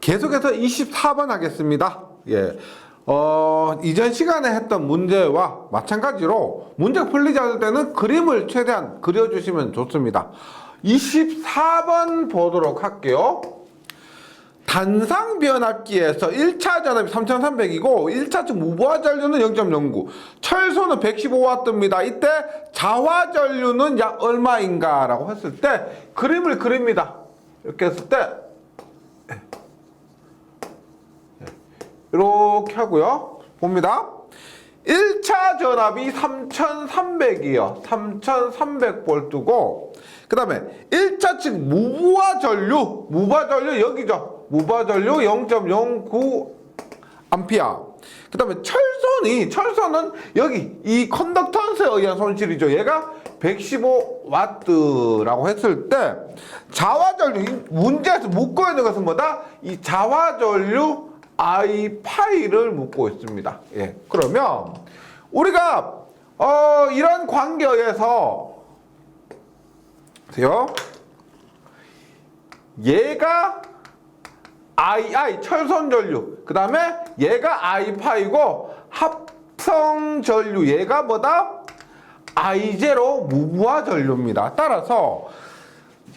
계속해서 24번 하겠습니다. 예. 이전 시간에 했던 문제와 마찬가지로 문제 풀리지 않을 때는 그림을 최대한 그려주시면 좋습니다. 24번 보도록 할게요. 단상 변압기에서 1차 전압이 3300이고 1차 측 무부하 전류는 0.09, 철소는 115W입니다. 이때 자화 전류는 약 얼마인가 라고 했을 때 그림을 그립니다. 이렇게 했을 때 이렇게 하고요. 봅니다. 1차 전압이 3300이요. 3300V고 그 다음에 1차 측 무부하 전류 여기죠. 무부하 전류 0.09A. 그 다음에 철선은 여기 이 컨덕턴스에 의한 손실이죠. 얘가 115W라고 했을 때 자화전류, 문제에서 묻고 있는 것은 뭐다? 이 자화전류 I 파이를 묻고 있습니다. 예. 그러면 우리가 이런 관계에서 보세요. 얘가 II 철선 전류, 그 다음에 얘가 I 파이고 합성 전류 얘가 뭐다? I0 무부하 전류입니다. 따라서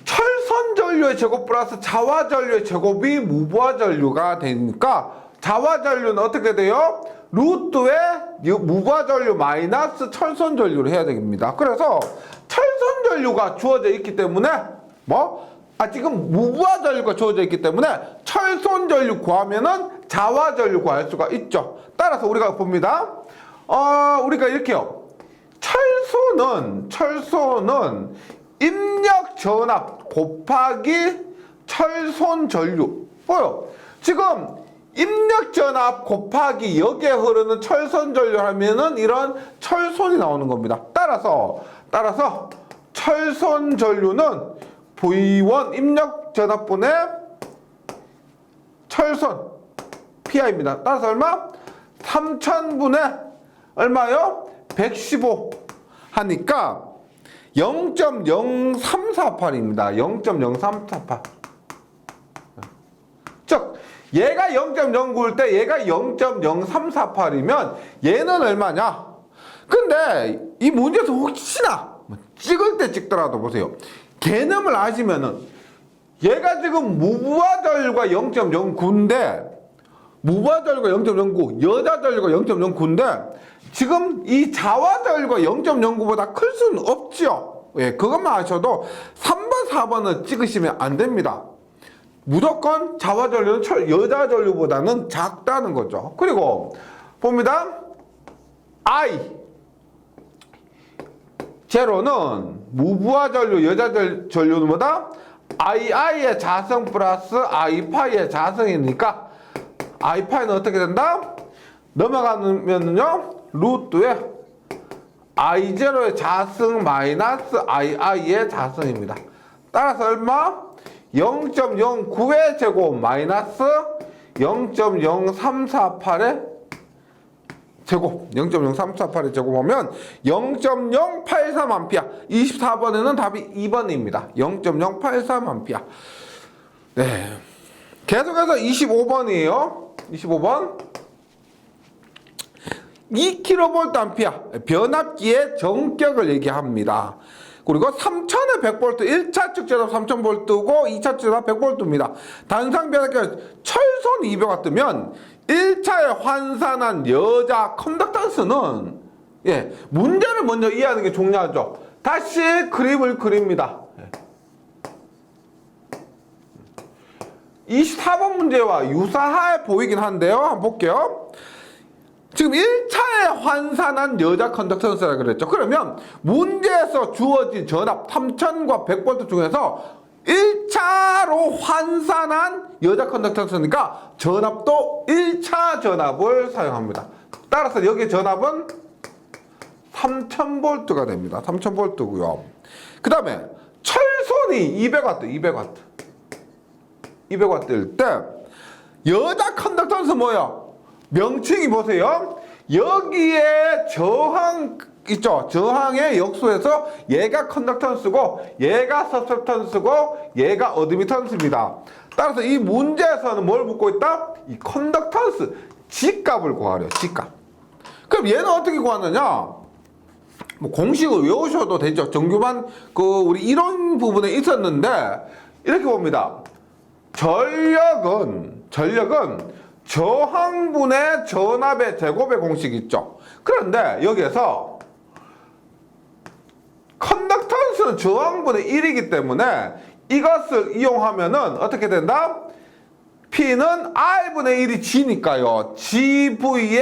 철선 전류의 제곱 플러스 자화 전류의 제곱이 무부하 전류가 되니까 자화 전류는 어떻게 돼요? 루트에 무부하 전류 마이너스 철선 전류를 해야 됩니다. 그래서 철선 전류가 주어져 있기 때문에 지금 무부하 전류가 주어져 있기 때문에 철선 전류 구하면은 자화 전류 구할 수가 있죠. 따라서 우리가 봅니다. 우리가 이렇게요. 철소는 입력 전압 곱하기 철선 전류. 보여. 지금 입력 전압 곱하기 여기에 흐르는 철선 전류 하면은 이런 철선이 나오는 겁니다. 따라서 철선 전류는 V1 입력 전압분의 철선 PI입니다. 따라서 얼마? 3000분의 얼마요? 115 하니까 0.0348입니다. 0.0348. 즉 얘가 0.09일 때 얘가 0.0348이면 얘는 얼마냐? 근데 이 문제에서 혹시나 찍을 때 찍더라도 보세요. 개념을 아시면은 얘가 지금 무부하 전류가 0.09인데 무부하 전류가 0.09, 여자 전류가 0.09인데 지금 이 자화 전류가 0.09보다 클 수는 없죠. 예, 그것만 아셔도 3번, 4번을 찍으시면 안 됩니다. 무조건 자화 전류는 여자 전류보다는 작다는 거죠. 그리고 봅니다. I 제로는 무부하 전류, 여자 전류는 뭐다? II의 자성 플러스 I 파이의 자성이니까 I 파이는 어떻게 된다? 넘어가면은요 루트에 I0의 자성 마이너스 II의 자성입니다. 따라서 얼마? 0.09의 제곱 마이너스 0.0348의 제곱 0.0348의 제곱하면 0.083A. 24번에는 답이 2번입니다. 0.083A. 네. 계속해서 25번이에요. 25번. 2kVA 변압기의 정격을 얘기합니다. 그리고 3000의 100V 1차 측 전압 3000V고 2차 측 전압 100V입니다. 단상 변압기가 철선 200W면 1차에 환산한 여자 컨덕턴스는 문제를 먼저 이해하는 게 중요하죠. 다시 그림을 그립니다. 24번 문제와 유사해 보이긴 한데요. 한번 볼게요. 지금 1차에 환산한 여자 컨덕턴스라고 그랬죠. 그러면 문제에서 주어진 전압 3000과 100V 중에서 1차로 환산한 여자 컨덕턴스니까 전압도 1차 전압을 사용합니다. 따라서 여기 전압은 3000V가 됩니다. 3000V고요. 그 다음에 철선이 200W일 때 여자 컨덕턴스 뭐예요? 명칭이 보세요. 여기에 저항 있죠. 저항의 역수에서 얘가 컨덕턴스고 얘가 서스턴스고 얘가 어드미턴스입니다. 따라서 이 문제에서는 뭘 묻고 있다? 이 컨덕턴스 G값을 구하래요. G값. 그럼 얘는 어떻게 구하느냐? 뭐 공식을 외우셔도 되죠. 정규반 우리 이론 부분에 있었는데 이렇게 봅니다. 전력은 저항분의 전압의 제곱의 공식 있죠. 그런데 여기에서 컨덕턴스는 저항분의 1이기 때문에 이것을 이용하면은 어떻게 된다? P는 R분의 1이 G니까요. GV의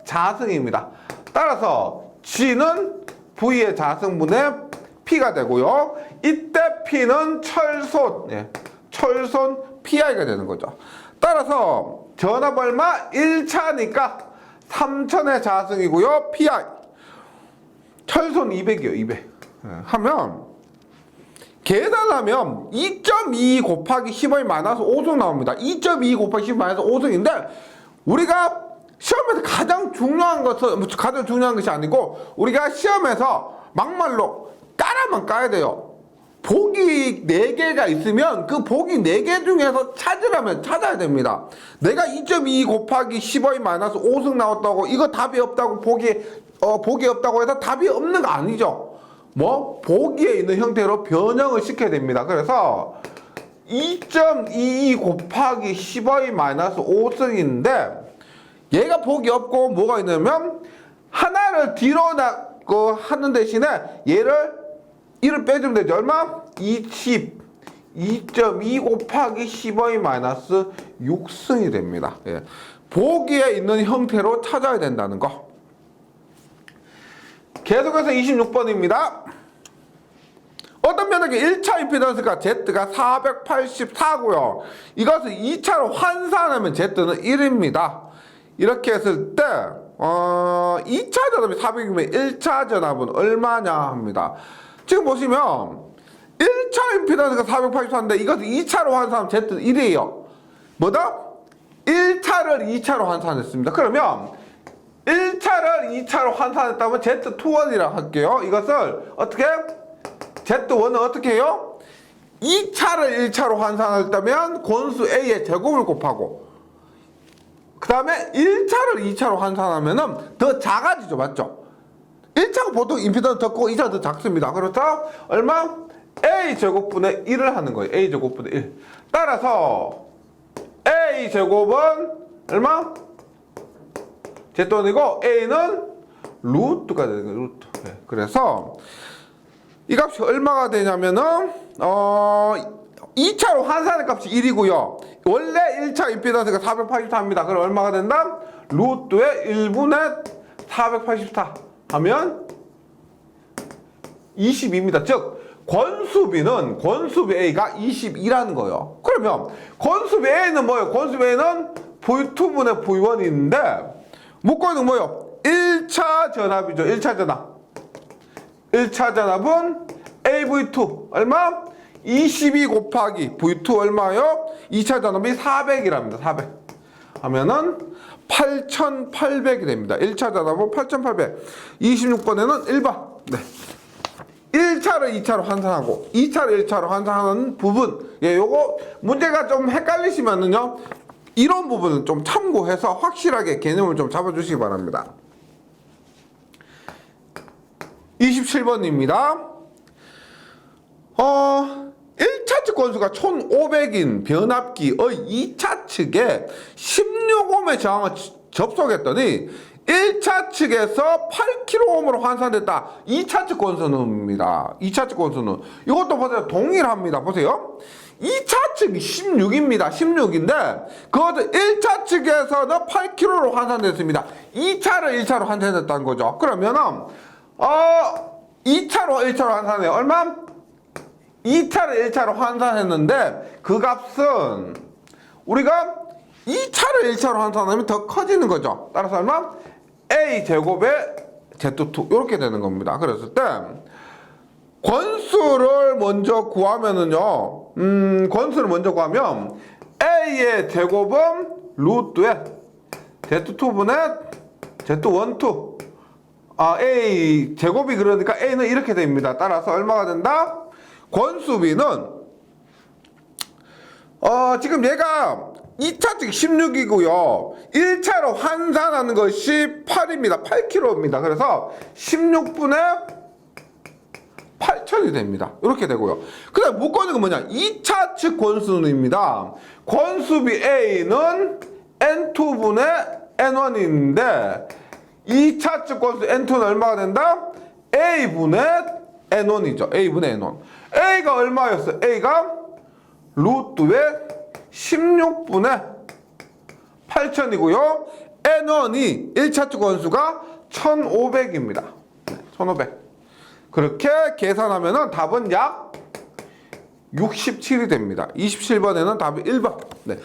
자승입니다. 따라서 G는 V의 자승분의 P가 되고요. 이때 P는 철손 PI가 되는 거죠. 따라서 전압 얼마? 1차니까 3000의 자승이고요. PI 철손 200이요. 200 하면 계산하면 2.2 곱하기 10의 마이너스 5승 나옵니다. 2.2 곱하기 10 마이너스 5승인데 우리가 시험에서 가장 중요한 것이 아니고 우리가 시험에서 막말로 까라만 까야 돼요. 보기 4개가 있으면 그 보기 4개 중에서 찾아야 됩니다. 내가 2.2 곱하기 10의 마이너스 5승 나왔다고 이거 답이 없다고 보기 없다고 해서 답이 없는 거 아니죠. 보기에 있는 형태로 변형을 시켜야 됩니다. 그래서 2.22 곱하기 10의 마이너스 5승인데 얘가 보기 없고 뭐가 있냐면 하나를 뒤로 하는 대신에 이를 빼주면 되죠. 얼마? 2.2 곱하기 10의 마이너스 6승이 됩니다. 예. 보기에 있는 형태로 찾아야 된다는 거. 계속해서 26번입니다. 어떤 면적의 1차 임피던스가 Z가 484고요. 이것을 2차로 환산하면 Z는 1입니다. 이렇게 했을 때 2차 전압이 400이면 1차 전압은 얼마냐 합니다. 지금 보시면 1차 임피던스가 484인데 이것을 2차로 환산하면 Z는 1이에요. 뭐다? 1차를 2차로 환산했습니다. 그러면 1차를 2차로 환산했다면 Z21이라고 할게요. 이것을 어떻게? Z1은 어떻게 해요? 2차를 1차로 환산했다면 권수 A의 제곱을 곱하고 그 다음에 1차를 2차로 환산하면은 더 작아지죠. 맞죠? 1차가 보통 임피던스 더 크고 2차가 더 작습니다. 그렇죠? 얼마? A제곱분의 1을 하는 거예요. A제곱분의 1. 따라서 A제곱은 얼마? Z1이고 A는 루트가 되는 거예요. 루트. 네. 그래서 이 값이 얼마가 되냐면은 2차로 환산의 값이 1이고요. 원래 1차 임피던스가 484입니다. 그럼 얼마가 된다? 루트의 1분의 484 하면 22입니다. 즉 권수비 A가 22라는 거예요. 그러면 권수비 A는 뭐예요? 권수비 A는 V2분의 V1인데 묻고 있는 뭐예요? 1차 전압이죠. 1차 전압. 1차 전압은 AV2 얼마? 22 곱하기 V2 얼마요? 2차 전압이 400이랍니다. 400 하면은 8800이 됩니다. 1차 전압은 8800. 26번에는 1번. 네. 1차를 2차로 환산하고 2차를 1차로 환산하는 부분. 예, 요거 문제가 좀 헷갈리시면은요. 이런 부분은 좀 참고해서 확실하게 개념을 좀 잡아주시기 바랍니다. 27번입니다. 1차 측 권수가 1500인 변압기의 2차 측에 16ohm의 저항을 접속했더니 1차 측에서 8kΩ로 환산됐다. 2차 측 권수는입니다. 2차 측 권수는 이것도 보세요. 동일합니다. 보세요. 2차 측이 16입니다. 16인데 그것도 1차 측에서는 8kg로 환산됐습니다. 2차를 1차로 환산했다는 거죠. 그러면은 2차로 1차로 환산해요. 얼마? 2차를 1차로 환산했는데 그 값은 우리가 2차를 1차로 환산하면 더 커지는 거죠. 따라서 얼마? A제곱의 Z2 이렇게 되는 겁니다. 그랬을 때 권수를 먼저 구하면은요, 권수를 먼저 구하면 A의 제곱은 루트의 Z2분의 Z12. A 제곱이 그러니까 A는 이렇게 됩니다. 따라서 얼마가 된다? 권수비는 지금 얘가 2차측 16이고요. 1차로 환산하는 것이 8입니다. 8kg입니다. 그래서 16분의 8천이 됩니다. 이렇게 되고요. 그 다음에 묶어있는 건 뭐냐? 2차측 권수입니다. 권수비 A는 N2분의 N1인데 2차측 권수 N2는 얼마가 된다? A분의 N1이죠. A분의 N1. A가 얼마였어요? A가 루트의 16분의 8천이고요. N1이 1차측 권수가 1500입니다. 1500. 그렇게 계산하면은 답은 약 67이 됩니다. 27번에는 답이 1번. 네.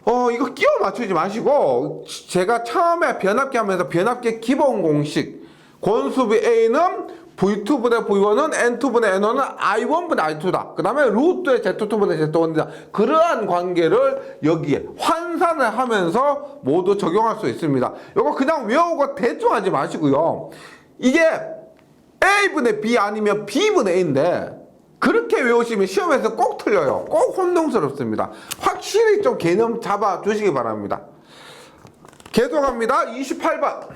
이거 끼워 맞추지 마시고, 제가 처음에 변압기 하면서 변압기 기본 공식, 권수비 A는 V2분의 V1은 N2분의 N1은 I1분의 I2다. 그 다음에 루트의 Z2분의 Z1이다. 그러한 관계를 여기에 환산을 하면서 모두 적용할 수 있습니다. 이거 그냥 외우고 대충 하지 마시고요. 이게 A분의 B 아니면 B분의 A인데 그렇게 외우시면 시험에서 꼭 틀려요. 꼭 혼동스럽습니다. 확실히 좀 개념 잡아 주시기 바랍니다. 계속합니다. 28번.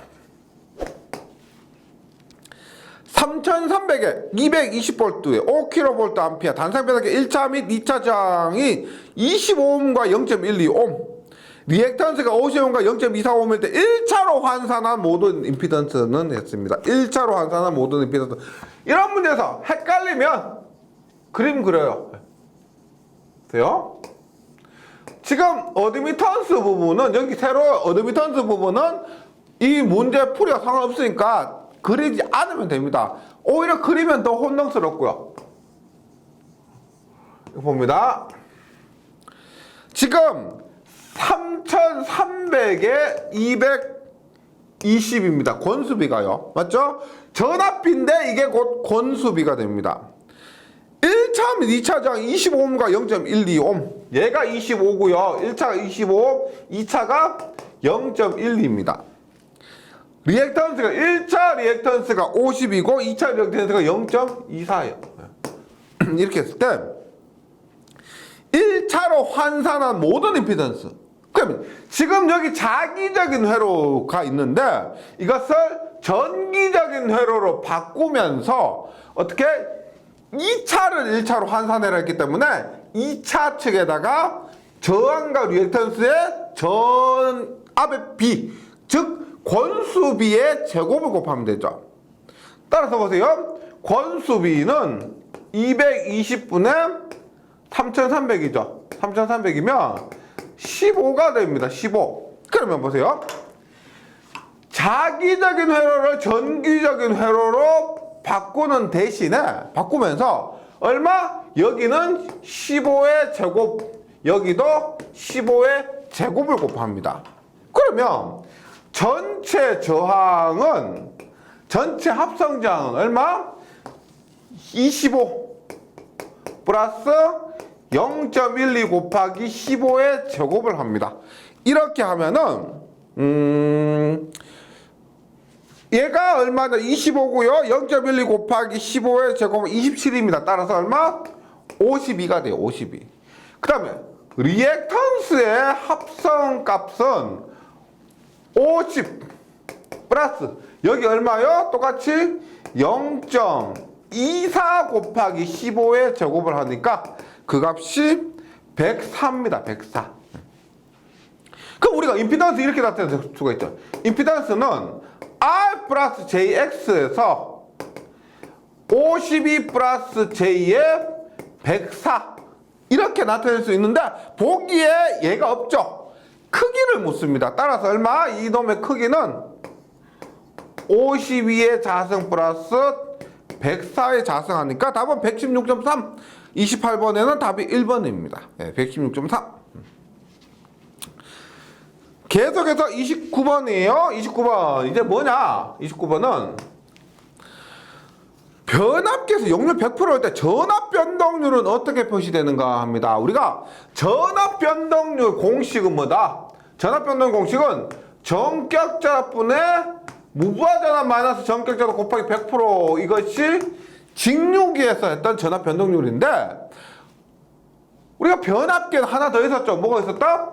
3300에 220V에 5kVA 단상변압기 1차 및 2차 저항이 25ohm과 0.12ohm, 리액턴스가 50ohm과 0.24ohm일 때 1차로 환산한 모든 임피던스는 했습니다. 1차로 환산한 모든 임피던스. 이런 문제에서 헷갈리면 그림 그려요. 돼요? 지금 어드미턴스 부분은, 여기 새로 어드미턴스 부분은 이 문제 풀이가 상관없으니까 그리지 않으면 됩니다. 오히려 그리면 더 혼동스럽고요. 이거 봅니다. 지금 3300에 220입니다. 권수비가요. 맞죠? 전압비인데 이게 곧 권수비가 됩니다. 1차 및 2차 저항 25ohm과 0.12ohm. 얘가 25고요. 1차가 25, 2차가 0.12입니다. 리액턴스가 1차 리액턴스가 50이고 2차 리액턴스가 0.24예요. 이렇게 했을 때 1차로 환산한 모든 임피던스. 그러면 지금 여기 자기적인 회로가 있는데 이것을 전기적인 회로로 바꾸면서 어떻게 2차를 1차로 환산해라 했기 때문에 2차 측에다가 저항과 리액턴스의 전압의 비, 즉 권수비의 제곱을 곱하면 되죠. 따라서 보세요. 권수비는 220분의 3300이죠. 3300이면 15가 됩니다. 15. 그러면 보세요. 자기적인 회로를 전기적인 회로로 바꾸는 대신에, 바꾸면서 얼마? 여기는 15의 제곱, 여기도 15의 제곱을 곱합니다. 그러면 전체 저항은, 전체 합성 저항은 얼마? 25 플러스 0.12 곱하기 15의 제곱을 합니다. 이렇게 하면은 얘가 얼마나 25고요. 0.12 곱하기 15의 제곱은 27입니다. 따라서 얼마? 52가 돼요. 52. 그 다음에 리액턴스의 합성 값은 50 플러스 여기 얼마요? 똑같이 0.24 곱하기 15의 제곱을 하니까 그 값이 104입니다. 104. 그럼 우리가 임피던스 이렇게 나타낼 수가 있죠. 임피던스는 R 플러스 JX에서 52 플러스 J의 104 이렇게 나타낼 수 있는데 보기에 얘가 없죠. 크기를 묻습니다. 따라서 얼마? 이놈의 크기는 52의 자승 플러스 104의 자승하니까 답은 116.3. 28번에는 답이 1번입니다. 네, 116.3. 계속해서 29번이에요. 29번. 이제 뭐냐? 29번은 변압기에서 역률 100%일 때 전압 변동률은 어떻게 표시되는가 합니다. 우리가 전압 변동률 공식은 뭐다? 전압 변동 공식은 전격 전압분의 무부하 전압 마이너스 전격 전압 곱하기 100% 이것이 직류기에서 했던 전압 변동률인데 우리가 변압계는 하나 더 있었죠. 뭐가 있었다?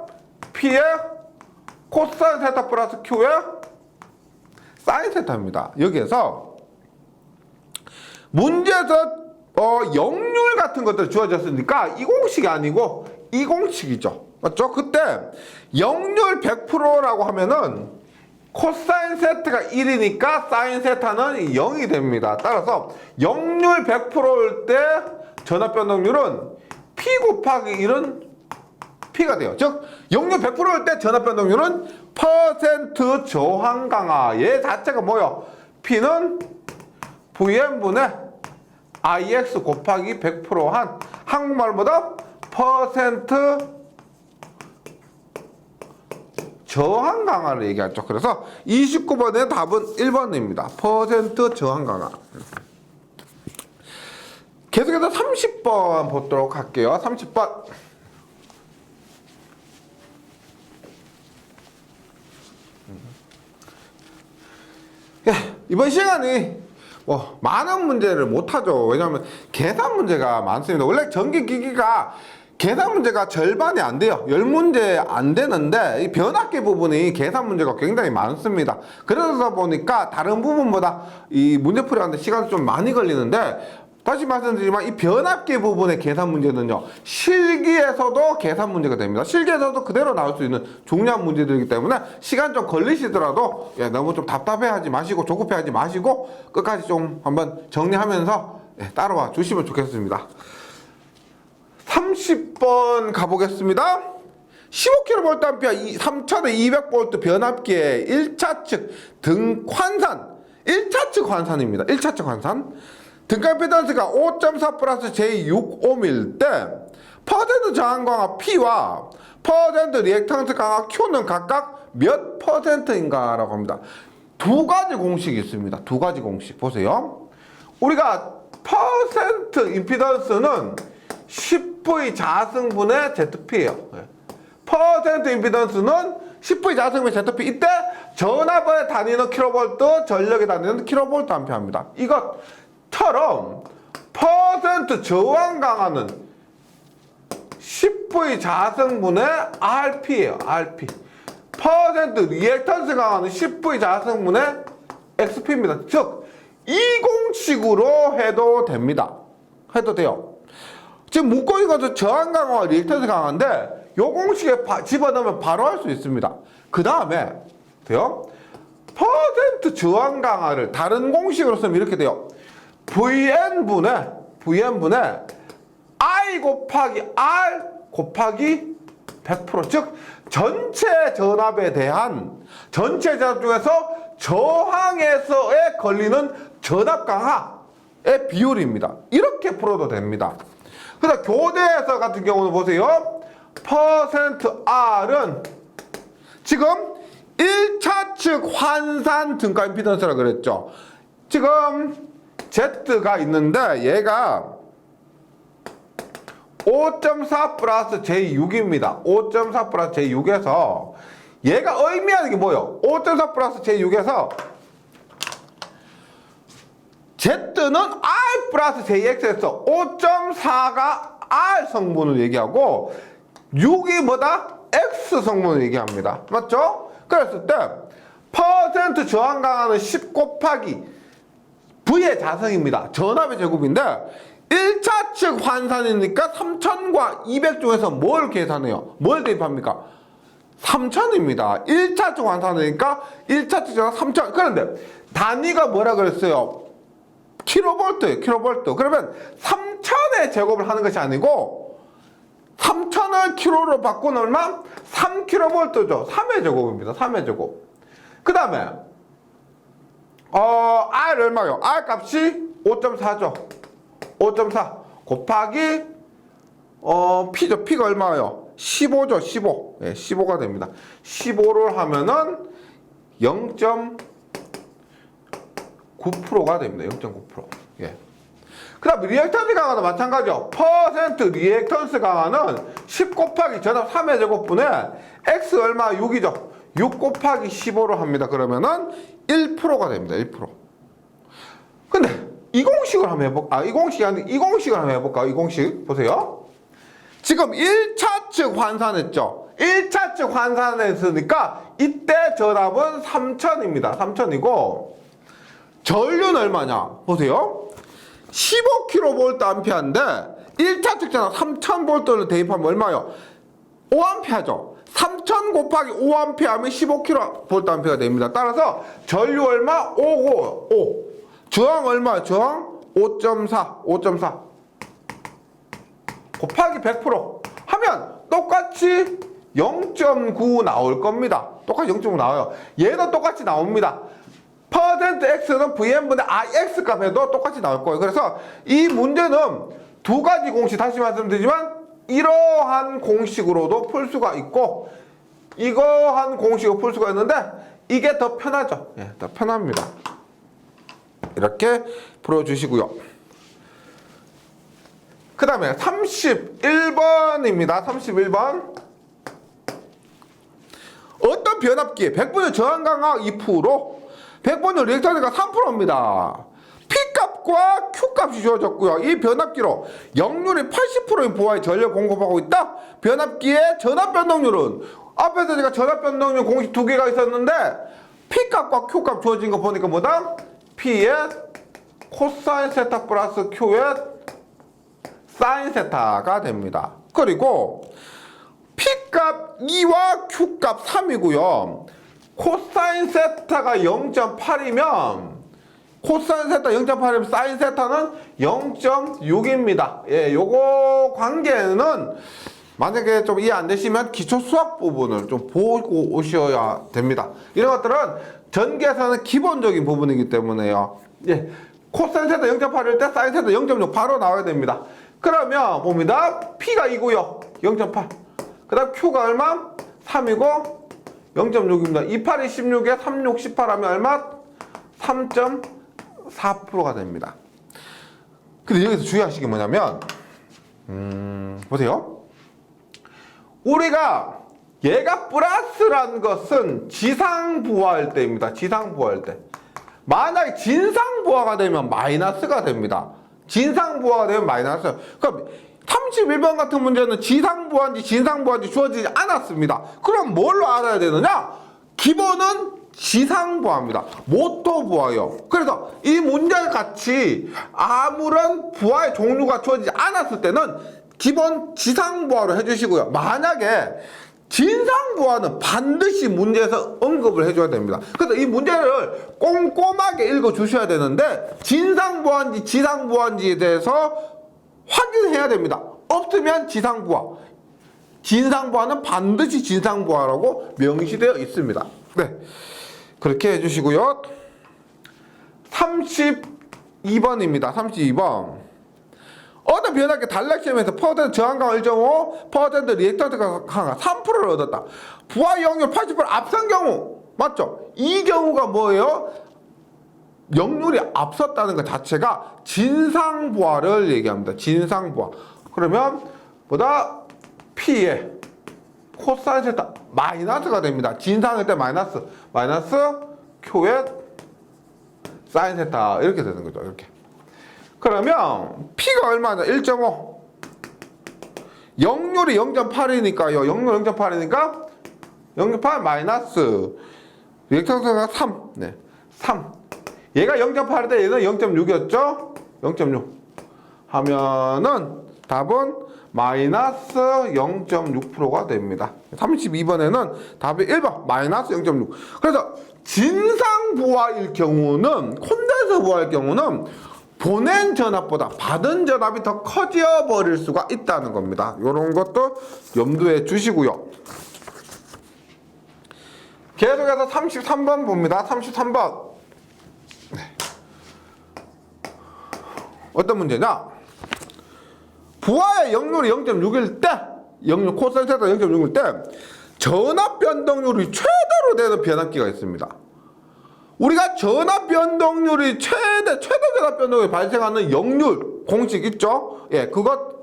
P의 코사인 세타 플러스 Q의 사인 세타입니다. 여기에서 문제에서 역률 같은 것들 주어졌으니까 이 공식이 아니고 이 공식이죠. 맞죠? 그때 역률 100%라고 하면은 코사인 세타가 1이니까 사인 세타는 0이 됩니다. 따라서 역률 100%일 때 전압 변동률은 P 곱하기 1은 P가 돼요. 즉 역률 100%일 때 전압 변동률은 퍼센트 저항 강화 얘 자체가 뭐요? P는 Vm분의 IX 곱하기 100%한 한국말보다 퍼센트 저항 강화를 얘기하죠. 그래서 29번의 답은 1번입니다. 퍼센트 저항 강화. 계속해서 30번 보도록 할게요. 30번. 이번 시간이 많은 문제를 못하죠. 왜냐하면 계산 문제가 많습니다. 원래 전기기기가 계산 문제가 절반이 안 돼요. 10문제 안 되는데 이 변압기 부분이 계산 문제가 굉장히 많습니다. 그러다 보니까 다른 부분보다 이 문제풀이 하는데 시간이 좀 많이 걸리는데 다시 말씀드리지만 이 변압기 부분의 계산 문제는요 실기에서도 계산 문제가 됩니다. 실기에서도 그대로 나올 수 있는 중요한 문제들이기 때문에 시간 좀 걸리시더라도 너무 좀 답답해하지 마시고 조급해하지 마시고 끝까지 좀 한번 정리하면서 따라와 주시면 좋겠습니다. 30번 가보겠습니다. 15kVA 3200V 변압기의 1차 측 등환산 1차 측 환산입니다. 1차 측 환산 등가 임피던스가 5.4 플러스 J6옴일 때 퍼센트 저항 강화 P와 퍼센트 리액턴스 강화 Q는 각각 몇 퍼센트인가 라고 합니다. 두 가지 공식이 있습니다. 두 가지 공식 보세요. 우리가 퍼센트 임피던스는 10V 자승분의 ZP예요. 퍼센트 임피던스는 10V 자승분의 ZP. 이때 전압의 단위는 킬로볼트, 전력의 단위는 킬로볼트 암페어입니다. 이것처럼 퍼센트 저항 강화는 10V 자승분의 RP예요. RP. 퍼센트 리액턴스 강화는 10V 자승분의 XP입니다. 즉, 이 공식으로 해도 됩니다. 해도 돼요. 지금 묶고 있어서 저항 강화와 리액턴스 강화인데 요 공식에 집어넣으면 바로 할 수 있습니다. 그 다음에 돼요? 퍼센트 저항 강화를 다른 공식으로 쓰면 이렇게 돼요. Vn분의 I 곱하기 R 곱하기 100%. 즉 전체 전압에 대한 전체 전압 중에서 저항에서에 걸리는 전압 강화의 비율입니다. 이렇게 풀어도 됩니다. 그다음 교대에서 같은 경우는 보세요. 퍼센트 R은 지금 1차 측 환산 등가 임피던스라고 그랬죠. 지금 Z가 있는데 얘가 5.4 플러스 J6입니다. 5.4 플러스 J6에서 얘가 의미하는 게 뭐예요? 5.4 플러스 J6에서 Z는 R 플러스 JX에서 5.4가 R 성분을 얘기하고 6이 뭐다? X 성분을 얘기합니다. 맞죠? 그랬을 때 퍼센트 저항 강화는 10 곱하기 V의 자성입니다. 전압의 제곱인데 1차 측 환산이니까 3000과 200 중에서 뭘 계산해요? 뭘 대입합니까? 3000입니다. 1차 측 환산이니까 1차 측 전압 3000. 그런데 단위가 뭐라 그랬어요? 킬로볼트예요. 킬로볼트. 그러면 3000의 제곱을 하는 것이 아니고 3000을 킬로로 바꾸는 얼마? 3킬로볼트죠. 3의 제곱입니다. 3의 제곱. 그 다음에 R 얼마요? R 값이 5.4죠. 5.4 곱하기 P죠. P가 얼마예요? 15죠. 15. 네, 15가 됩니다. 15를 하면은 0.9%가 됩니다. 0.9%. 예. 그 다음 리액턴스 강화도 마찬가지죠. 퍼센트 리액턴스 강화는 10 곱하기 전압 3의 제곱분에 X 얼마? 6이죠. 6 곱하기 15로 합니다. 그러면은 1%가 됩니다. 1%. 근데 이 공식을 한번 해볼까? 이 공식이 아니고 이 공식을 한번 해볼까? 이 공식 보세요. 지금 1차 측 환산했죠. 1차 측 환산했으니까 이때 전압은 3000입니다. 3000이고 전류는 얼마냐? 보세요. 15kVA인데 1차 측 전압 3000V를 대입하면 얼마요? 5A죠. 3000 곱하기 5A 하면 15kVA 됩니다. 따라서 전류 얼마? 5. 저항 얼마? 저항 5.4 곱하기 100% 하면 똑같이 0.9 나올 겁니다. 똑같이 0.9 나와요. 얘도 똑같이 나옵니다. 퍼센트 X는 Vm분의 Ix 값에도 똑같이 나올 거예요. 그래서 이 문제는 두 가지 공식, 다시 말씀드리지만 이러한 공식으로도 풀 수가 있고 이거한 공식으로 풀 수가 있는데 이게 더 편하죠. 예, 더 편합니다. 이렇게 풀어주시고요. 그 다음에 31번입니다. 31번. 어떤 변압기에 100번의 저항 강하 2%, 100번의 리액터가 3%입니다. P값과 Q값이 주어졌고요. 이 변압기로 역률이 80%인 부하에 전력 공급하고 있다. 변압기의 전압 변동률은 앞에서 제가 전압 변동률 공식 두 개가 있었는데 P값과 Q값 주어진 거 보니까 뭐다? P의 코사인 세타 플러스 Q의 사인 세타가 됩니다. 그리고 P값 2와 Q값 3이고요. 코사인 세타가 0.8이면 코사인 세타 0.8이면 사인 세타는 0.6입니다. 예, 요거 관계는 만약에 좀 이해 안 되시면 기초 수학 부분을 좀 보고 오셔야 됩니다. 이런 것들은 전기에서는 기본적인 부분이기 때문에요. 예, 코사인 세타 0.8일 때 사인 세타 0.6 바로 나와야 됩니다. 그러면 봅니다. P가 2고요. 0.8. 그 다음 Q가 얼마? 3이고 0.6입니다. 28이 16에 36, 18 하면 얼마? 3.4%가 됩니다. 근데 여기서 주의하시는 게 뭐냐면 보세요. 우리가 얘가 플러스라는 것은 지상부하일 때입니다. 지상부하일 때. 만약에 진상부하가 되면 마이너스가 됩니다. 진상부하가 되면 마이너스. 그럼 31번 같은 문제는 지상부하인지 진상부하인지 주어지지 않았습니다. 그럼 뭘로 알아야 되느냐? 기본은 지상부하입니다. 모토부하요. 그래서 이 문제와 같이 아무런 부하의 종류가 주어지지 않았을 때는 기본 지상부하로 해주시고요. 만약에 진상부하는 반드시 문제에서 언급을 해줘야 됩니다. 그래서 이 문제를 꼼꼼하게 읽어주셔야 되는데 진상부하인지 지상부하인지에 대해서 확인해야 됩니다. 없으면 지상부하, 진상부하는 반드시 진상부하라고 명시되어 있습니다. 네, 그렇게 해주시고요. 32번입니다. 32번. 어떤 변압기 단락시험에서 퍼센트 저항 강화 1.5, 퍼센트 리액턴트 강화 3%를 얻었다. 부하 역률 80% 앞선 경우 맞죠? 이 경우가 뭐예요? 역률이 앞섰다는 것 자체가 진상부하를 얘기합니다. 진상부하. 그러면 보다 P의 코사인 세타 마이너스가 됩니다. 진상일 때 마이너스 Q의 사인 세타 이렇게 되는 거죠. 이렇게. 그러면 P가 얼마냐? 1.5. 역률이 0.8이니까요. 역률 0.8이니까 0.8 마이너스 리액턴트가 3. 네. 3. 얘가 0.8일 때 얘는 0.6이었죠? 0.6 하면은 답은 마이너스 0.6%가 됩니다. 32번에는 답이 1번 마이너스 0.6. 그래서 진상부하일 경우는 콘덴서 부하일 경우는 보낸 전압보다 받은 전압이 더 커져 버릴 수가 있다는 겁니다. 이런 것도 염두에 주시고요. 계속해서 33번 봅니다. 33번. 어떤 문제냐? 부하의 역률이 0.6일 때, 역률 코사인 세타 0.6일 때 전압 변동률이 최대로 되는 변압기가 있습니다. 우리가 전압 변동률이 최대 전압 변동이 발생하는 역률 공식 있죠? 예, 그것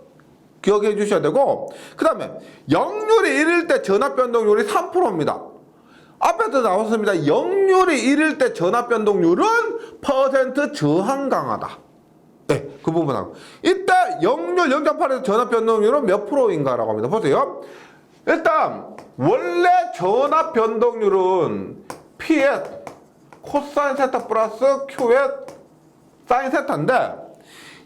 기억해 주셔야 되고, 그 다음에 역률이 1일 때 전압 변동률이 3%입니다. 앞에서 나왔습니다. 역률이 1일 때 전압 변동률은 퍼센트 저항 강하다. 네, 그 부분하고. 이때 0률 0.8에서 전압 변동률은 몇 프로인가라고 합니다. 보세요. 일단 원래 전압 변동률은 P의 코사인 세타 플러스 Q의 사인 세타인데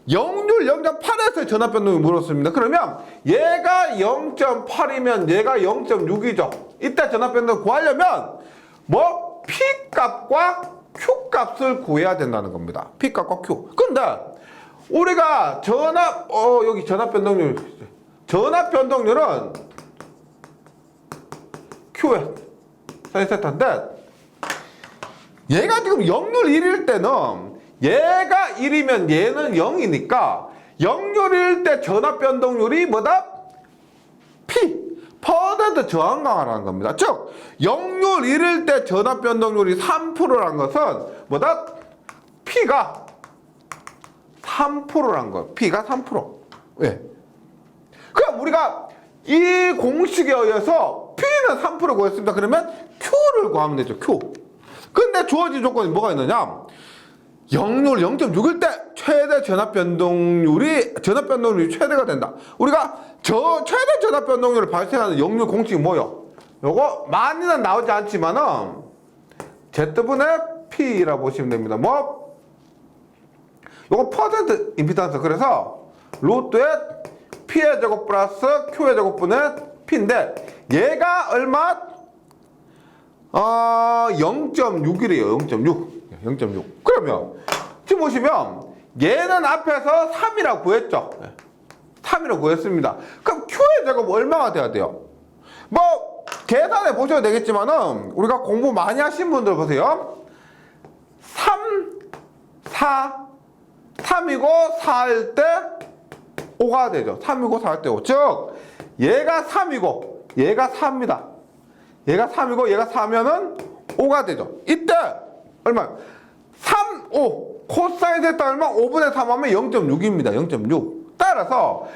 0률 0.8에서의 전압 변동률을 물었습니다. 그러면 얘가 0.8이면 얘가 0.6이죠. 이때 전압 변동을 구하려면 뭐 P 값과 Q 값을 구해야 된다는 겁니다. P 값과 Q. 근데 우리가 여기 전압 변동률은 Q의 사인 세타인데 얘가 지금 0률 1일 때는 얘가 1이면 얘는 0이니까 0률 1일 때 전압 변동률이 뭐다? P 퍼센트 저항강화라는 겁니다. 즉 0률 1일 때 전압 변동률이 3%라는 것은 뭐다? P가 3%라는 거예요. P가 3%. 왜? 그럼 우리가 이 공식에 의해서 P는 3% 구했습니다. 그러면 Q를 구하면 되죠. Q. 근데 주어진 조건이 뭐가 있느냐? 0률 0.6일 때 최대 전압 변동률이 최대가 된다. 우리가 최대 전압 변동률을 발생하는 0률 공식이 뭐요? 요거 많이는 나오지 않지만은 Z분의 P라고 보시면 됩니다. 뭐 요거 퍼센트 임피던스. 그래서 루트의 P의 제곱 플러스 Q의 제곱분의 P인데 얘가 얼마? 0.6이래요. 0.6. 그러면 지금 보시면 얘는 앞에서 3이라고 구했죠. 3이라고 구했습니다. 그럼 Q의 제곱 얼마가 돼야 돼요? 뭐 계산해 보셔도 되겠지만은 우리가 공부 많이 하신 분들 보세요. 3이고 4일 때 5가 되죠. 3이고 4일 때 5. 즉 얘가 3이고 얘가 4입니다. 얘가 3이고 얘가 4면은 5가 되죠. 이때 얼마? 3, 5. 코사인 세타 얼마? 5분의 3 하면 0.6입니다. 0.6. 따라서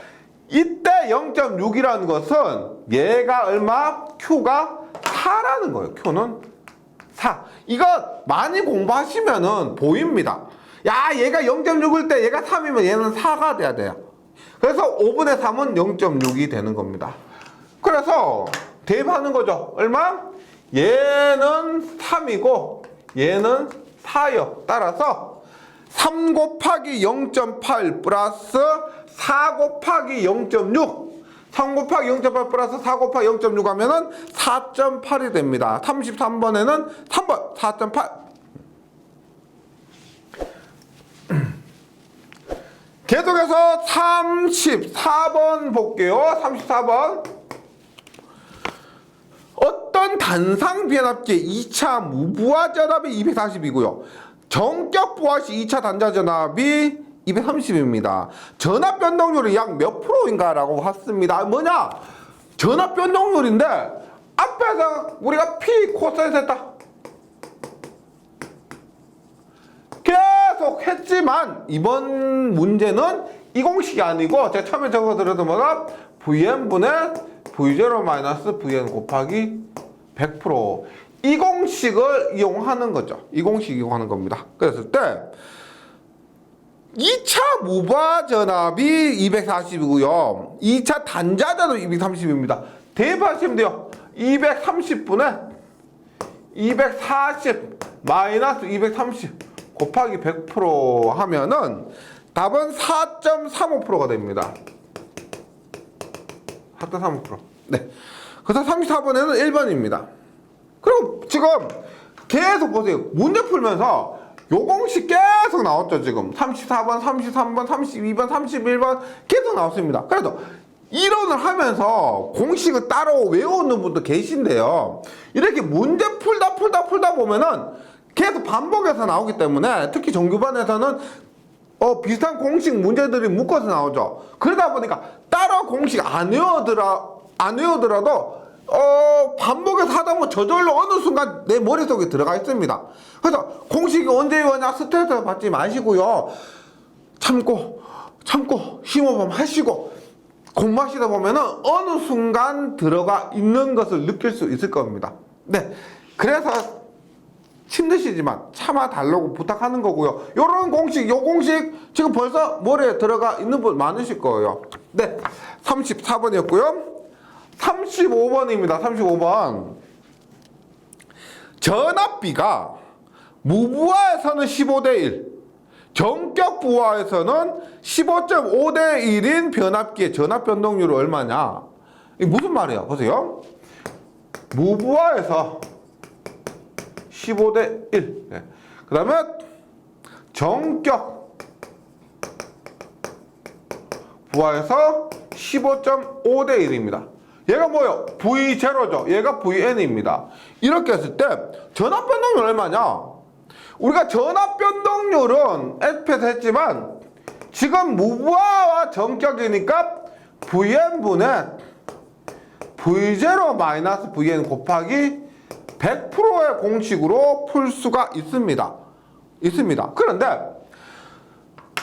이때 0.6이라는 것은 얘가 얼마? Q가 4라는 거예요. Q는 4. 이거 많이 공부하시면은 보입니다. 야, 얘가 0.6일 때 얘가 3이면 얘는 4가 돼야 돼요. 그래서 5분의 3은 0.6이 되는 겁니다. 그래서 대입하는 거죠. 얼마? 얘는 3이고 얘는 4요. 따라서 3 곱하기 0.8 플러스 4 곱하기 0.6 3 곱하기 0.8 플러스 4 곱하기 0.6 하면은 4.8이 됩니다. 33번에는 3번 4.8. 계속해서 34번 볼게요. 34번. 어떤 단상 변압기의 2차 무부하 전압이 240이고요. 정격 부하 시 2차 단자 전압이 230입니다. 전압 변동률이 약 몇 프로인가 라고 했습니다. 뭐냐? 전압 변동률인데 앞에서 우리가 P 코사인 세타 계속 했지만 이번 문제는 이 공식이 아니고 제가 처음에 적어드렸던 뭐가 Vn분의 V0 마이너스 Vn 곱하기 100%. 이 공식을 이용하는 거죠. 이 공식 이용하는 겁니다. 그랬을 때 2차 무부하 전압이 240이고요. 2차 단자 전압이 230입니다. 대입하시면 돼요. 230분의 240 마이너스 230 곱하기 100% 하면은 답은 4.35%가 됩니다. 4.35%. 네. 그래서 34번에는 1번입니다. 그리고 지금 계속 보세요. 문제 풀면서 요 공식 계속 나왔죠. 지금 34번, 33번, 32번, 31번 계속 나왔습니다. 그래도 이론을 하면서 공식을 따로 외우는 분도 계신데요. 이렇게 문제 풀다 보면은 계속 반복해서 나오기 때문에 특히 정규반에서는 비슷한 공식 문제들이 묶어서 나오죠. 그러다 보니까 따로 공식 안 외우더라도 반복해서 하다 보면 저절로 어느 순간 내 머릿속에 들어가 있습니다. 그래서 공식이 언제 외우냐 스트레스 받지 마시고요. 참고 심호흡 하시고 공부하시다 보면은 어느 순간 들어가 있는 것을 느낄 수 있을 겁니다. 네. 그래서 힘드시지만 참아달라고 부탁하는 거고요. 요런 공식, 요 공식 지금 벌써 머리에 들어가 있는 분 많으실 거예요. 네, 34번이었고요. 35번입니다. 35번. 전압비가 무부하에서는 15대 1, 전격 부하에서는 15.5대 1인 변압기의 전압 변동률은 얼마냐? 이게 무슨 말이에요? 보세요. 무부하에서 15대 1. 네. 그 다음에 전격 부하에서 15.5대 1입니다. 얘가 뭐예요? V0죠. 얘가 VN입니다. 이렇게 했을 때 전압 변동률 얼마냐? 우리가 전압 변동률은 F에서 했지만 지금 무부하와 전격이니까 VN분의 V0 마이너스 VN 곱하기 100%의 공식으로 풀 수가 있습니다. 그런데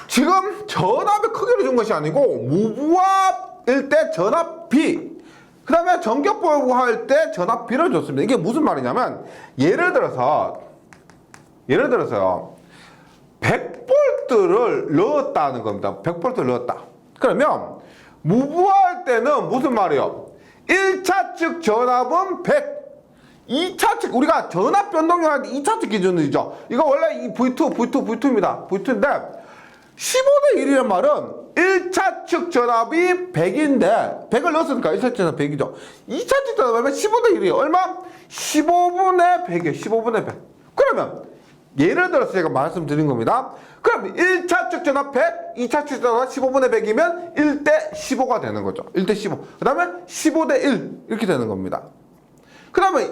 지금 전압의 크기를 준 것이 아니고 무부하일 때 전압 B, 그 다음에 전격부할 때 전압 B를 줬습니다. 이게 무슨 말이냐면 예를 들어서요 100V를 넣었다는 겁니다. 100V를 넣었다. 그러면 무부하할 때는 무슨 말이에요? 1차 측 전압은 100, 2차 측, 우리가 전압 변동률 할 때 2차 측 기준이죠. 이거 원래 이 V2입니다. V2인데 15대 1이란 말은 1차 측 전압이 100인데 100을 넣었으니까 1차 측 전압 100이죠. 2차 측 전압은 15대 1이에요. 얼마? 15분의 100이에요. 15분의 100. 그러면 예를 들어서 제가 말씀드린 겁니다. 그럼 1차 측 전압 100, 2차 측 전압 15분의 100이면 1대 15가 되는 거죠. 1대 15. 그 다음에 15대 1 이렇게 되는 겁니다. 그 다음에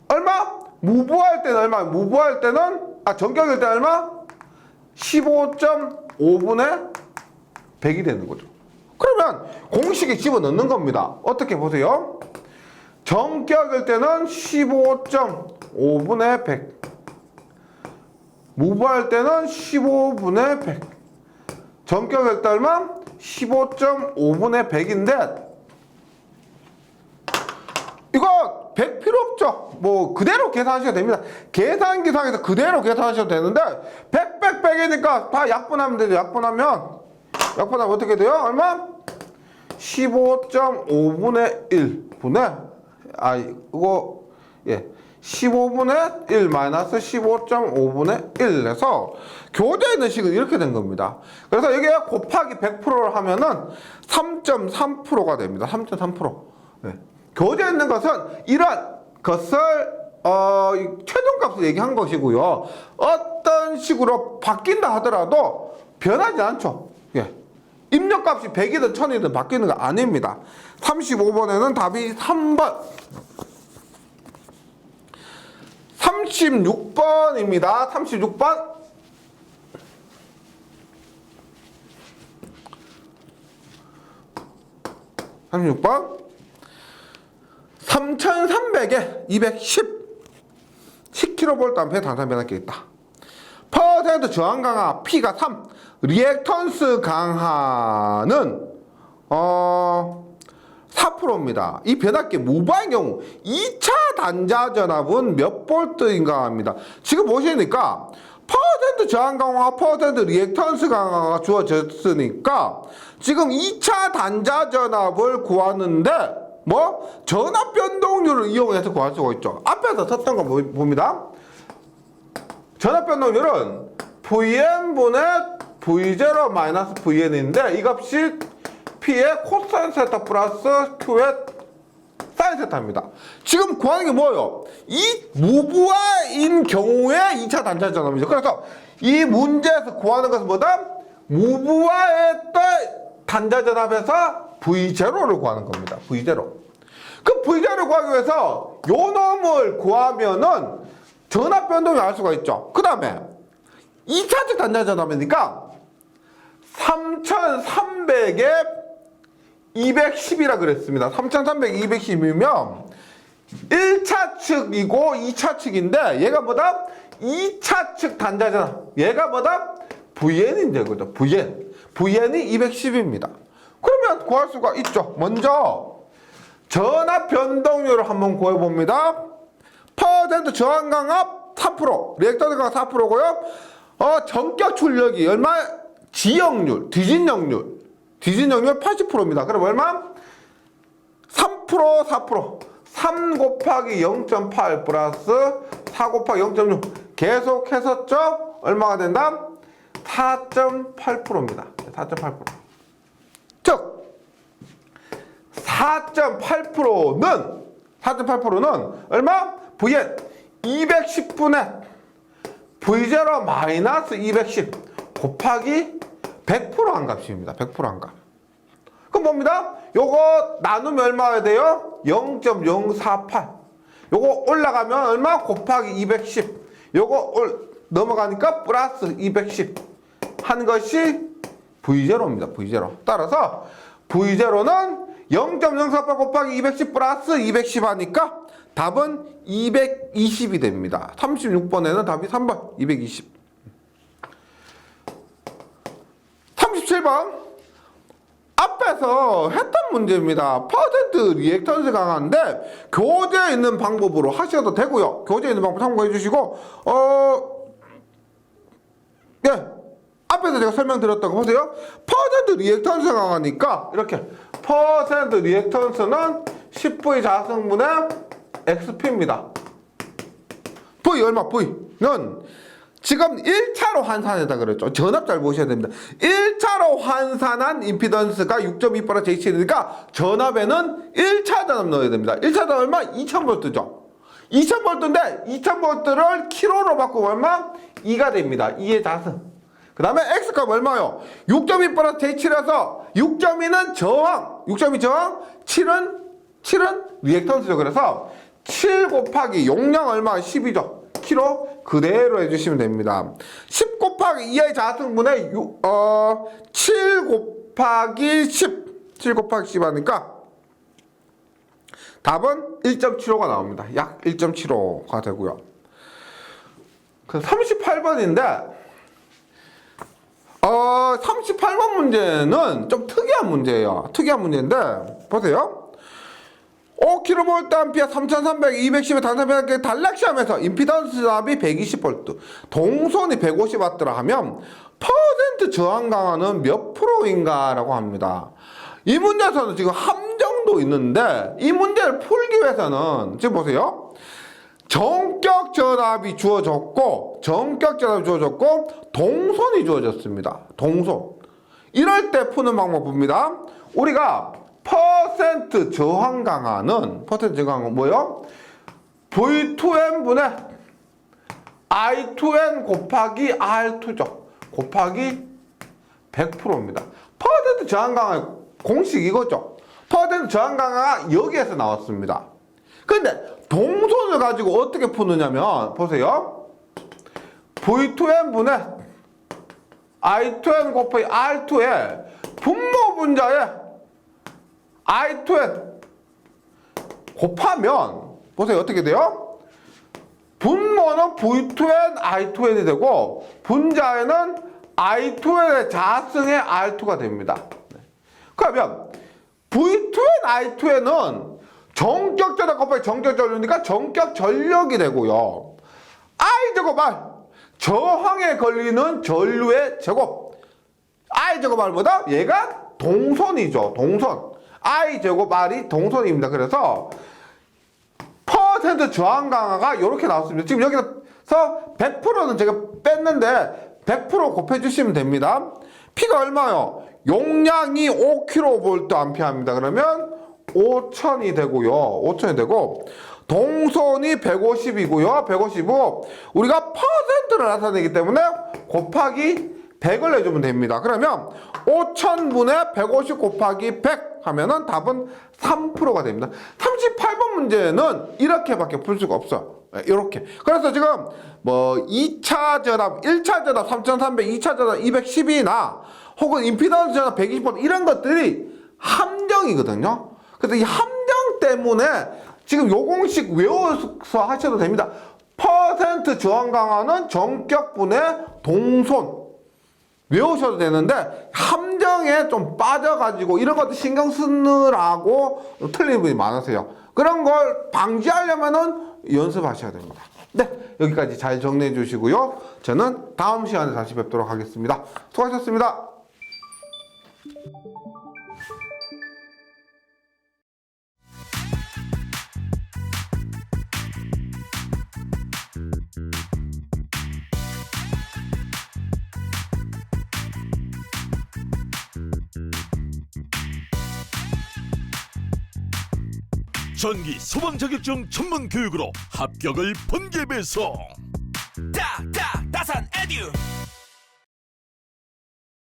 얼마? 무부할 때는 얼마? 무부할 때는 전격일 때는 얼마? 15.5분의 100이 되는 거죠. 그러면 공식에 집어넣는 겁니다. 어떻게 보세요? 전격일 때는 15.5분의 100, 무부할 때는 15분의 100, 전격일 때 얼마? 15.5분의 100인데 이거 100 필요 없죠. 뭐 그대로 계산하셔도 됩니다. 계산기상에서 그대로 계산하셔도 되는데 100, 100, 100이니까 다 약분하면 되죠. 약분하면 어떻게 돼요? 얼마? 15.5분의 1분의 15분의 1 마이너스 15.5분의 1 해서 교재에 식은 이렇게 된 겁니다. 그래서 여기에 곱하기 100%를 하면은 3.3%가 됩니다. 3.3%. 네. 교재에 있는 것은 이런 것을 최종값을 얘기한 것이고요. 어떤 식으로 바뀐다 하더라도 변하지 않죠. 예. 입력값이 100이든 1000이든 바뀌는 거 아닙니다. 35번에는 답이 3번. 36번입니다. 36번. 36번. 3300에 210 10kV 단산 변압기 있다. 퍼센트 저항 강하 P가 3, 리액턴스 강하는 4%입니다. 이 변압기 무부하의 경우 2차 단자 전압은 몇 볼트인가 합니다. 지금 보시니까 퍼센트 저항 강화, 퍼센트 리액턴스 강화가 주어졌으니까 지금 2차 단자 전압을 구하는데 전압 변동률을 이용해서 구할 수가 있죠. 앞에서 썼던 거 봅니다. 전압 변동률은 Vn분의 V0 마이너스 Vn인데 이 값이 P의 코사인 세타 플러스 Q의 사인 세타입니다. 지금 구하는 게 뭐예요? 이 무부하인 경우에 2차 단자 전압이죠. 그래서 이 문제에서 구하는 것은 뭐다? 무부하의 단자 전압에서 V0를 구하는 겁니다. V0. 그 V0를 구하기 위해서 요 놈을 구하면은 전압 변동을 알 수가 있죠. 그 다음에 2차측 단자 전압이니까 3300에 210이라 그랬습니다. 3300에 210이면 1차 측이고 2차 측인데 얘가 뭐다? 2차 측 단자 전압. 얘가 뭐다? VN인데 그죠? VN이 210입니다. 그러면 구할 수가 있죠. 먼저 전압 변동률을 한번 구해봅니다. 퍼센트 저항 강압 4%. 리액턴스 강화 4%고요. 전격 출력이 얼마? 지역률, 디진역률 80%입니다. 그럼 얼마? 3%, 4%. 3 곱하기 0.8 플러스 4 곱하기 0.6 계속해서 쭉 얼마가 된다? 4.8%입니다. 4.8%. 즉 4.8%는 얼마? Vn 210분의 V0 마이너스 210 곱하기 100% 한 값입니다. 100% 한 값. 그럼 뭡니다? 요거 나누면 얼마가 돼요? 0.048. 요거 올라가면 얼마? 곱하기 210. 요거 넘어가니까 플러스 210 한 것이 V0입니다. V0. 따라서 V0는 0.048 곱하기 210 플러스 210 하니까 답은 220이 됩니다. 36번에는 답이 3번 220. 37번 앞에서 했던 문제입니다. 퍼센트 리액턴스 강화인데 교재에 있는 방법으로 하셔도 되고요. 교재에 있는 방법 참고해 주시고 예, 앞에서 제가 설명드렸던 거 보세요. 퍼센트 리액턴스 강화니까 이렇게 퍼센트 리액턴스는 10V 자승분의 XP입니다. V 얼마? V는 지금 1차로 환산했다 그랬죠. 전압 잘 보셔야 됩니다. 1차로 환산한 임피던스가 6.2% J7이니까 전압에는 1차 전압 넣어야 됩니다. 1차 전압 얼마? 2000V죠. 2000V인데 2000V를 킬로로 바꾸면 얼마? 2가 됩니다. 2의 자승. 그 다음에 X값 얼마요? 6.2 플러스 J7이라서 6.2는 저항, 6.2 저항, 7은 리액턴스죠. 그래서 7 곱하기 용량 얼마? 10이죠. 킬로 그대로 해주시면 됩니다. 10 곱하기 2의 자승분의 7 곱하기 10. 7 곱하기 10 하니까 답은 1.75가 나옵니다. 약 1.75가 되고요. 그 38번인데 38번 문제는 좀 특이한 문제예요. 특이한 문제인데 보세요. 5kV 3300, 210의 단산변압기 단락시하면서 임피던스 잡이 120V, 동선이 150W라 하면 퍼센트 저항 강화는 몇 프로인가 라고 합니다. 이 문제에서는 지금 함정도 있는데 이 문제를 풀기 위해서는 지금 보세요. 전격 전압이 주어졌고 동선이 주어졌습니다. 동선. 이럴 때 푸는 방법입니다. 우리가 퍼센트 저항 강화는 뭐요? V2N분의 I2N 곱하기 R2죠. 곱하기 100%입니다. 퍼센트 저항 강화의 공식 이거죠. 퍼센트 저항 강화가 여기에서 나왔습니다. 근데 동선을 가지고 어떻게 푸느냐면 보세요. V2N분의 I2N 곱하기 R2에 분모 분자에 I2N 곱하면 보세요. 어떻게 돼요? 분모는 V2N, I2N이 되고 분자에는 I2N의 자승의 R2가 됩니다. 그러면 V2N, I2N은 전격 전압 곱하기 전격 전류니까 전격 전력이 되고요. I 제곱 R 저항에 걸리는 전류의 제곱. I 제곱 R보다 얘가 동선이죠. 동선. I 제곱 R이 동선입니다. 그래서 퍼센트 저항 강화가 이렇게 나왔습니다. 지금 여기서 100%는 제가 뺐는데 100% 곱해주시면 됩니다. P가 얼마요? 용량이 5kVA입니다. 그러면 5000이 되고요. 5000이 되고 동선이 150이고요. 150이고 우리가 퍼센트를 나타내기 때문에 곱하기 100을 내주면 됩니다. 그러면 5000분의 150 곱하기 100 하면은 답은 3%가 됩니다. 38번 문제는 이렇게밖에 풀 수가 없어요. 이렇게. 그래서 지금 뭐 2차 전압, 1차 전압 3300, 2차 전압 210이나 혹은 임피던스 전압 120V 이런 것들이 함정이거든요. 그래서 이 함정 때문에 지금 요 공식 외워서 하셔도 됩니다. 퍼센트 저항 강화는 전격분의 동선 외우셔도 되는데 함정에 좀 빠져가지고 이런 것도 신경 쓰느라고 틀리는 분이 많으세요. 그런 걸 방지하려면은 연습하셔야 됩니다. 네, 여기까지 잘 정리해 주시고요. 저는 다음 시간에 다시 뵙도록 하겠습니다. 수고하셨습니다. 전기 소방 자격증 전문 교육으로 합격을 번개 배송. 다산 에듀